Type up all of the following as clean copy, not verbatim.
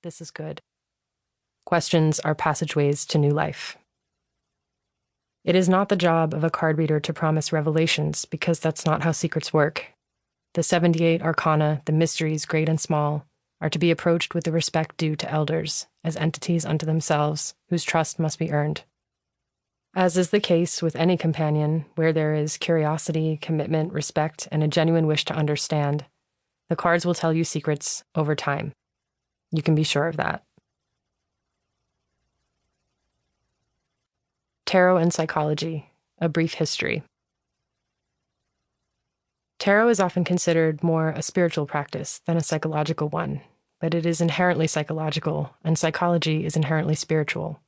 This is good. Questions are passageways to new life. It is not the job of a card reader to promise revelations, because that's not how secrets work. The 78 arcana, the mysteries great and small, are to be approached with the respect due to elders, as entities unto themselves, whose trust must be earned. As is the case with any companion, where there is curiosity, commitment, respect, and a genuine wish to understand, the cards will tell you secrets over time. You can be sure of that. Tarot and psychology, a brief history. Tarot is often considered more a spiritual practice than a psychological one, but it is inherently psychological, and psychology is inherently spiritual.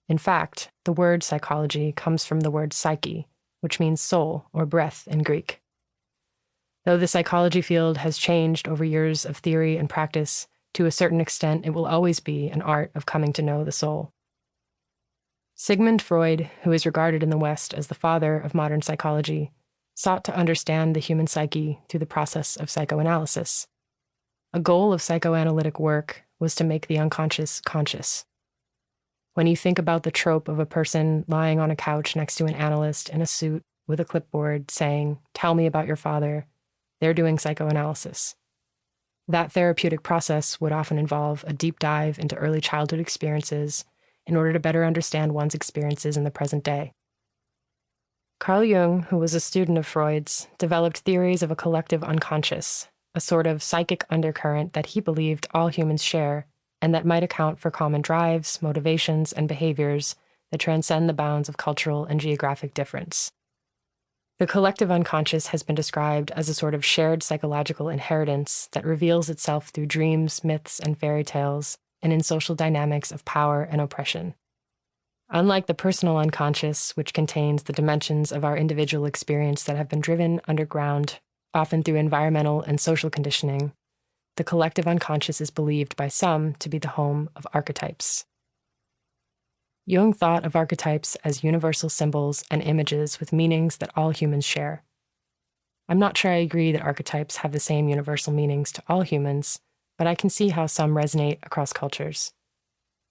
In fact, the word psychology comes from the word psyche, which means soul or breath in Greek. Though the psychology field has changed over years of theory and practice, to a certain extent it will always be an art of coming to know the soul. Sigmund Freud, who is regarded in the West as the father of modern psychology, sought to understand the human psyche through the process of psychoanalysis. A goal of psychoanalytic work was to make the unconscious conscious. When you think about the trope of a person lying on a couch next to an analyst in a suit with a clipboard saying, "Tell me about your father," they're doing psychoanalysis. That therapeutic process would often involve a deep dive into early childhood experiences in order to better understand one's experiences in the present day. Carl Jung, who was a student of Freud's, developed theories of a collective unconscious, a sort of psychic undercurrent that he believed all humans share, and that might account for common drives, motivations, and behaviors that transcend the bounds of cultural and geographic difference. The collective unconscious has been described as a sort of shared psychological inheritance that reveals itself through dreams, myths, and fairy tales, and in social dynamics of power and oppression. Unlike the personal unconscious, which contains the dimensions of our individual experience that have been driven underground, often through environmental and social conditioning, the collective unconscious is believed by some to be the home of archetypes. Jung thought of archetypes as universal symbols and images with meanings that all humans share. I'm not sure I agree that archetypes have the same universal meanings to all humans, but I can see how some resonate across cultures.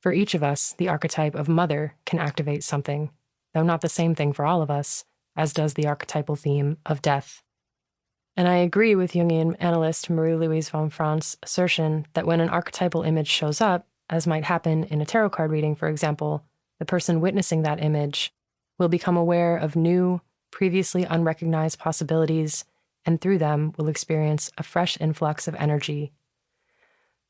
For each of us, the archetype of mother can activate something, though not the same thing for all of us, as does the archetypal theme of death. And I agree with Jungian analyst Marie-Louise von Franc's assertion that when an archetypal image shows up, as might happen in a tarot card reading, for example, the person witnessing that image will become aware of new, previously unrecognized possibilities, and through them will experience a fresh influx of energy.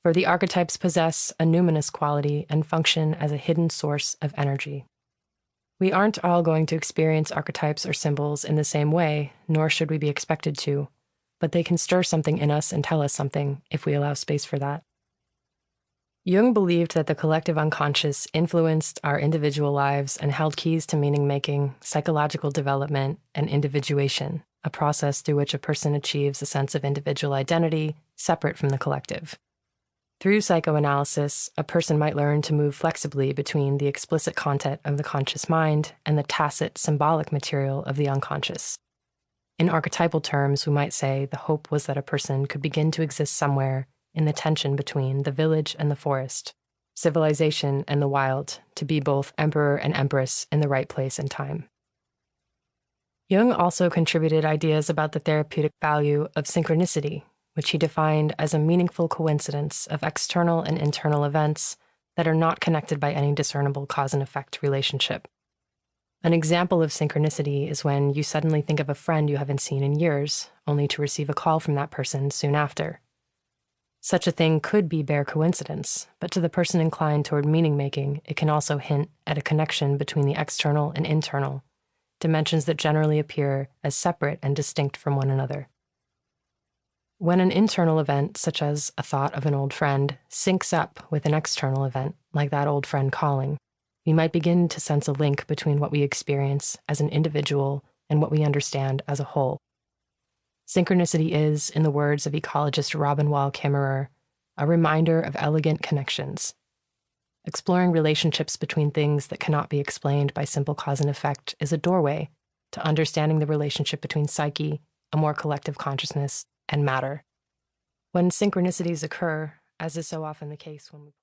For the archetypes possess a numinous quality and function as a hidden source of energy. We aren't all going to experience archetypes or symbols in the same way, nor should we be expected to, but they can stir something in us and tell us something if we allow space for that. Jung believed that the collective unconscious influenced our individual lives and held keys to meaning-making, psychological development, and individuation, a process through which a person achieves a sense of individual identity separate from the collective. Through psychoanalysis, a person might learn to move flexibly between the explicit content of the conscious mind and the tacit, symbolic material of the unconscious. In archetypal terms, we might say the hope was that a person could begin to exist somewhere in the tension between the village and the forest, civilization and the wild, to be both emperor and empress in the right place and time. Jung also contributed ideas about the therapeutic value of synchronicity, which he defined as a meaningful coincidence of external and internal events that are not connected by any discernible cause and effect relationship. An example of synchronicity is when you suddenly think of a friend you haven't seen in years, only to receive a call from that person soon after. Such a thing could be bare coincidence, but to the person inclined toward meaning-making, it can also hint at a connection between the external and internal, dimensions that generally appear as separate and distinct from one another. When an internal event, such as a thought of an old friend, syncs up with an external event, like that old friend calling, we might begin to sense a link between what we experience as an individual and what we understand as a whole. Synchronicity is, in the words of ecologist Robin Wall Kimmerer, a reminder of elegant connections. Exploring relationships between things that cannot be explained by simple cause and effect is a doorway to understanding the relationship between psyche, a more collective consciousness, and matter. When synchronicities occur, as is so often the case when we